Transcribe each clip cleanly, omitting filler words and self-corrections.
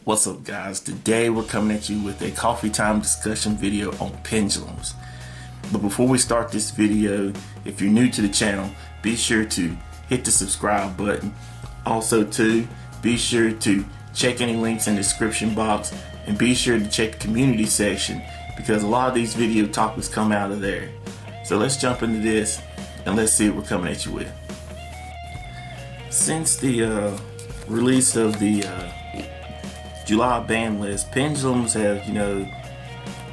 What's up, guys? Today we're coming at you with a coffee time discussion video on pendulums. But before we start this video, if you're new to the channel, be sure to hit the subscribe button. Also too, be sure to check any links in the description box and be sure to check the community section because a lot of these video topics come out of there. So let's jump into this and let's see what we're coming at you with. Since the release of the July ban list, pendulums have,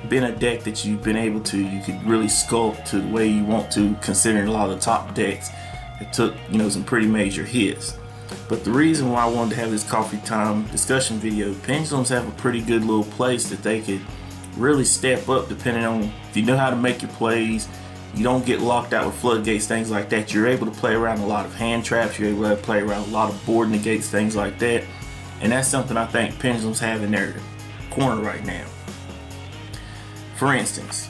been a deck that you've been able to, you could really sculpt to the way you want to, considering a lot of the top decks that took, some pretty major hits. But the reason why I wanted to have this coffee time discussion video, pendulums have a pretty good little place that they could really step up depending on if you know how to make your plays. You don't get locked out with floodgates, things like that. You're able to play around a lot of hand traps. You're able to play around a lot of board negates, things like that. And that's something I think pendulums have in their corner right now. For instance,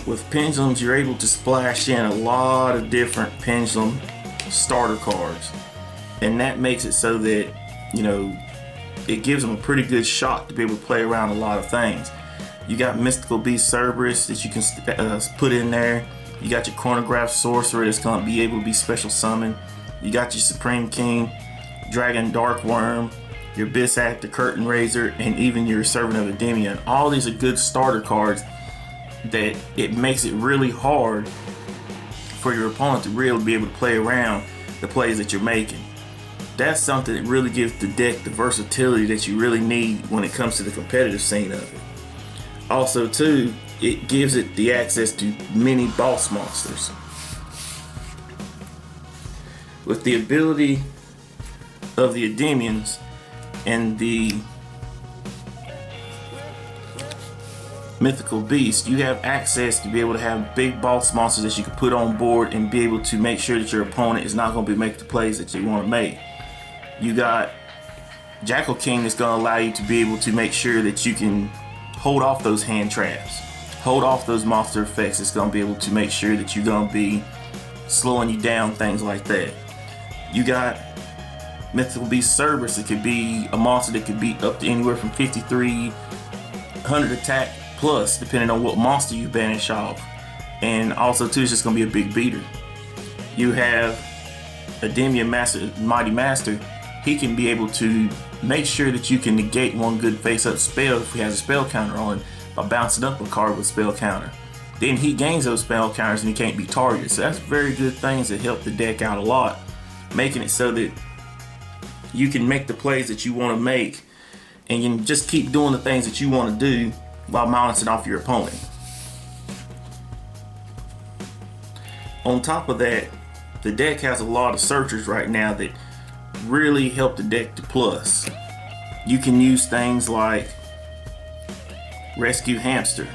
with pendulums, you're able to splash in a lot of different pendulum starter cards. And that makes it so that, it gives them a pretty good shot to be able to play around a lot of things. You got Mystical Beast Cerberus that you can put in there. You got your Chronograph Sorcerer that's going to be able to be special summoned. You got your Supreme King, Dragon Dark Worm, your Bissac, the Curtain Raiser, and even your Servant of Endymion. All these are good starter cards that it makes it really hard for your opponent to really be able to play around the plays that you're making. That's something that really gives the deck the versatility that you really need when it comes to the competitive scene of it. Also too, it gives it the access to many boss monsters. With the ability of the Endymions and the Mythical Beast, you have access to be able to have big boss monsters that you can put on board and be able to make sure that your opponent is not going to be making the plays that you want to make. You got Jackal King that's going to allow you to be able to make sure that you can hold off those hand traps, hold off those monster effects. It's going to be able to make sure that you're going to be slowing you down, things like that. You got Mythical Beast Cerberus. It could be a monster that could be up to anywhere from 5,300 attack plus, depending on what monster you banish off. And also too, it's just going to be a big beater. You have Endymion Mighty Master. He can be able to make sure that you can negate one good face-up spell if he has a spell counter on by bouncing up a card with a spell counter. Then he gains those spell counters and he can't be targeted. So that's very good things that help the deck out a lot, making it so that you can make the plays that you want to make and you can just keep doing the things that you want to do while balancing off your opponent. On top of that, the deck has a lot of searchers right now that really help the deck to plus. You can use things like Rescue Hamster.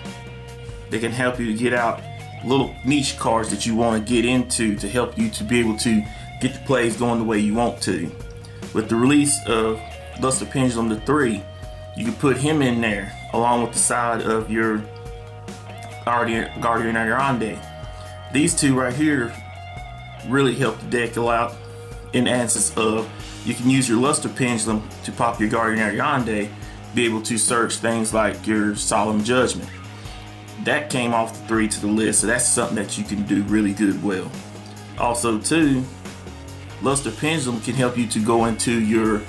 They can help you to get out little niche cards that you want to get into to help you to be able to get the plays going the way you want to. With the release of Lust of Pendulum to 3, you can put him in there along with the side of your Guardian Ariande. These two right here really help the deck a lot in the essence of you can use your Luster Pendulum to pop your Guardian Ariande, be able to search things like your Solemn Judgment. That came off the 3 to the list, so that's something that you can do really good well. Also too, Luster Pendulum can help you to go into your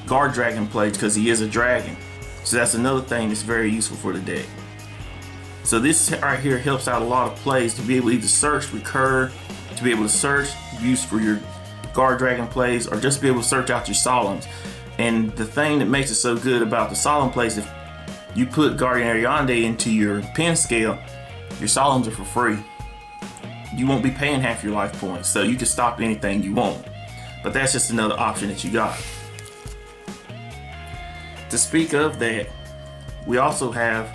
Guard Dragon plays because he is a dragon. So that's another thing that's very useful for the deck. So this right here helps out a lot of plays to be able to either search, recur, to be able to search, use for your Guard Dragon plays, or just be able to search out your Solemns. And the thing that makes it so good about the Solemn plays, if you put Guardian Ariande into your pen scale, your Solemns are for free. You won't be paying half your life points, so you can stop anything you want. But that's just another option that you got. To speak of that, we also have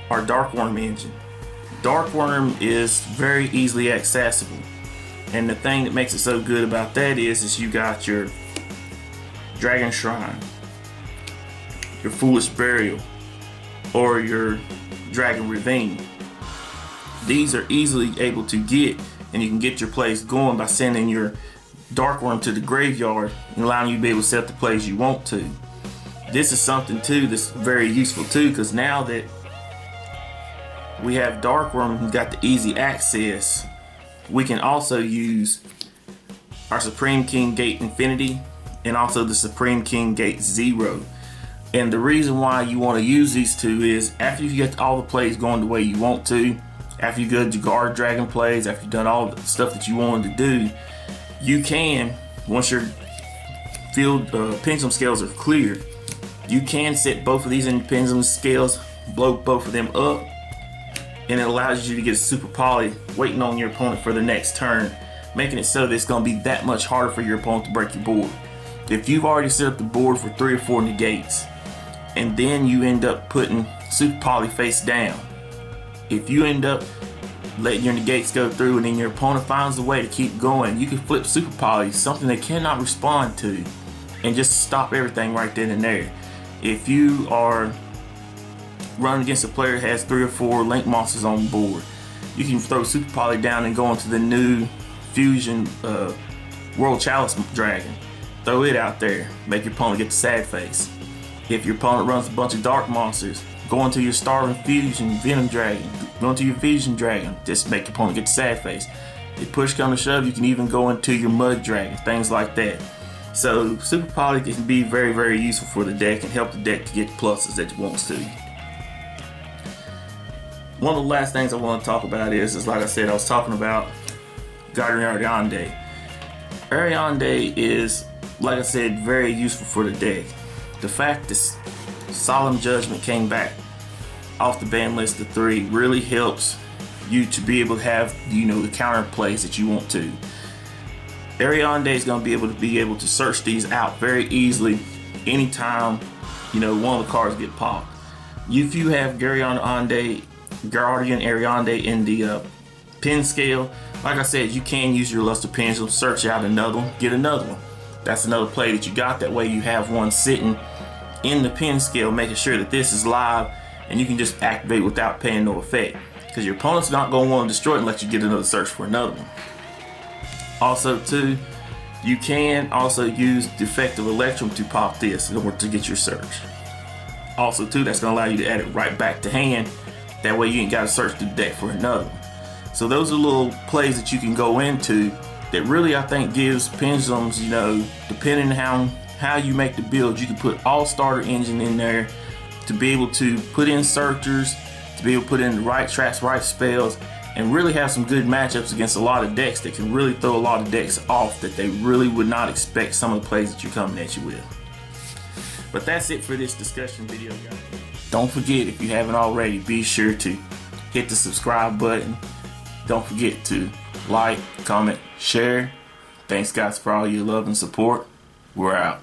our Dark Worm engine. Dark Worm is very easily accessible. And the thing that makes it so good about that is you got your Dragon Shrine, your Foolish Burial, or your Dragon Ravine. These are easily able to get, and you can get your plays going by sending your Dark Worm to the graveyard and allowing you to be able to set the plays you want to. this is something too that's very useful too, because now that we have Darkworm who got the easy access, we can also use our Supreme King Gate Infinity and also the Supreme King Gate Zero. And the reason why you want to use these two is after you get all the plays going the way you want to, after you go to guard dragon plays, after you've done all the stuff that you wanted to do, you can, once your field pendulum scales are clear, you can set both of these in pendulum scales, blow both of them up, and it allows you to get a super poly waiting on your opponent for the next turn, making it so that it's going to be that much harder for your opponent to break your board. If you've already set up the board for 3 or 4 negates, and then you end up putting super poly face down, if you end up letting your negates go through and then your opponent finds a way to keep going, you can flip super poly, something they cannot respond to, and just stop everything right then and there. If you are running against a player that has 3 or 4 link monsters on board, you can throw super poly down and go into the new fusion World Chalice Dragon. Throw it out there, make your opponent get the sad face. If your opponent runs a bunch of dark monsters, go into your Starving Fusion Venom Dragon, go into your Fusion Dragon, just make your opponent get the sad face. If push comes to shove, you can even go into your Mud Dragon, things like that. So super poly can be very, very useful for the deck and help the deck to get the pluses that it wants to. One of the last things I want to talk about is like I said, I was talking about Guardian Ariande. Ariande is, like I said, very useful for the deck. The fact that Solemn Judgment came back off the ban list of 3 really helps you to be able to have, you know, the counter plays that you want to. Ariande is going to be able to search these out very easily anytime, you know, one of the cards get popped. If you have Guardian Ariande in the pin scale, like I said, you can use your Luster Pendulum, search out another one, get another one. That's another play that you got. That way you have one sitting in the pin scale, making sure that this is live and you can just activate without paying no effect, because your opponent's not going to want to destroy it and let you get another search for another one. Also too, you can also use Defective Electrum to pop this in order to get your search. Also too, that's going to allow you to add it right back to hand. That way you ain't got to search the deck for another one. So those are little plays that you can go into that really, I think, gives pendulums, you know, depending on how you make the build, you can put all starter engine in there to be able to put in searchers, to be able to put in the right traps, right spells, and really have some good matchups against a lot of decks that can really throw a lot of decks off that they really would not expect some of the plays that you're coming at you with. But that's it for this discussion video, guys. Don't forget, if you haven't already, be sure to hit the subscribe button. Don't forget to like, comment, share. Thanks guys for all your love and support. We're out.